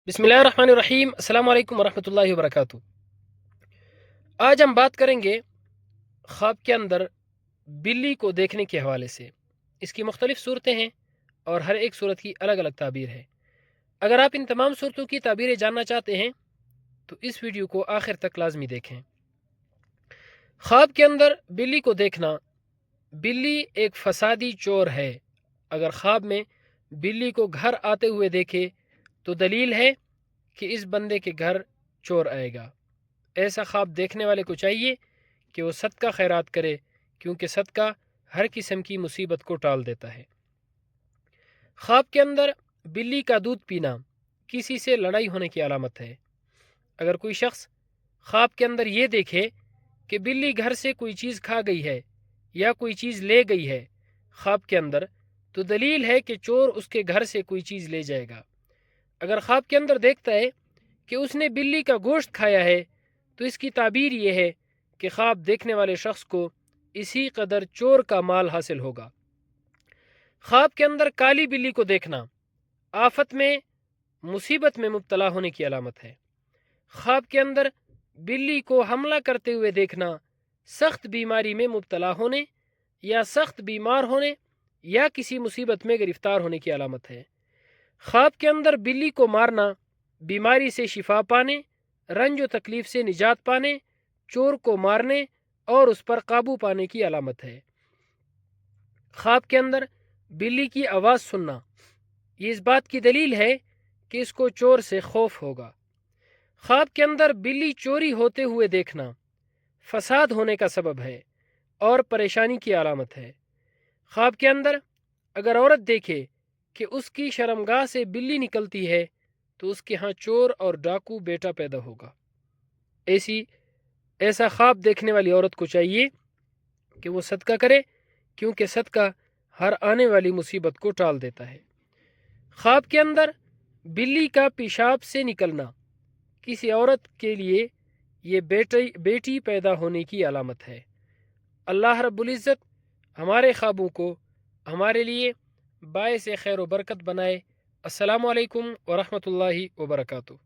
बिस्मिल्लाहिर्रहमानिर्रहीम। अस्सलाम वालेकुम वरहमतुल्लाहि वबरकातुह। आज हम बात करेंगे ख्वाब के अंदर बिल्ली को देखने के हवाले से। इसकी मुख्तलिफ सूरतें हैं और हर एक सूरत की अलग अलग ताबीर है। अगर आप इन तमाम सूरतों की ताबीरें जानना चाहते हैं तो इस वीडियो को आखिर तक लाजमी देखें। ख्वाब के अंदर बिल्ली को देखना। बिल्ली एक फसादी चोर है। अगर ख्वाब में बिल्ली को घर आते हुए देखे तो दलील है कि इस बंदे के घर चोर आएगा। ऐसा ख्वाब देखने वाले को चाहिए कि वो सदका खैरात करे, क्योंकि सदका हर किस्म की मुसीबत को टाल देता है। ख्वाब के अंदर बिल्ली का दूध पीना किसी से लड़ाई होने की अलामत है। अगर कोई शख्स ख्वाब के अंदर ये देखे कि बिल्ली घर से कोई चीज़ खा गई है या कोई चीज़ ले गई है ख्वाब के अंदर, तो दलील है कि चोर उसके घर से कोई चीज़ ले जाएगा। अगर ख्वाब के अंदर देखता है कि उसने बिल्ली का गोश्त खाया है तो इसकी ताबीर ये है कि ख्वाब देखने वाले शख्स को इसी कदर चोर का माल हासिल होगा। ख्वाब के अंदर काली बिल्ली को देखना आफत में, मुसीबत में मुब्तला होने की अलामत है। ख्वाब के अंदर बिल्ली को हमला करते हुए देखना सख्त बीमारी में मुब्तला होने या सख्त बीमार होने या किसी मुसीबत में गिरफ्तार होने की अलामत है। ख्वाब के अंदर बिल्ली को मारना बीमारी से शिफा पाने, रंज व तकलीफ से निजात पाने, चोर को मारने और उस पर काबू पाने की अलामत है। ख्वाब के अंदर बिल्ली की आवाज़ सुनना ये इस बात की दलील है कि इसको चोर से खौफ होगा। ख्वाब के अंदर बिल्ली चोरी होते हुए देखना फसाद होने का सबब है और परेशानी की अलामत है। ख्वाब के अंदर अगर औरत देखे कि उसकी शर्मगाह से बिल्ली निकलती है तो उसके यहाँ चोर और डाकू बेटा पैदा होगा। ऐसा ख्वाब देखने वाली औरत को चाहिए कि वो सदका करे, क्योंकि सदका हर आने वाली मुसीबत को टाल देता है। ख्वाब के अंदर बिल्ली का पेशाब से निकलना किसी औरत के लिए ये बेटी पैदा होने की अलामत है। अल्लाह रब्बुल इज़्ज़त हमारे ख्वाबों को हमारे लिए बायस खैर व बरकत बनाए। अस्सलामु अलैकुम व रहमतुल्लाहि व बरकातुहू।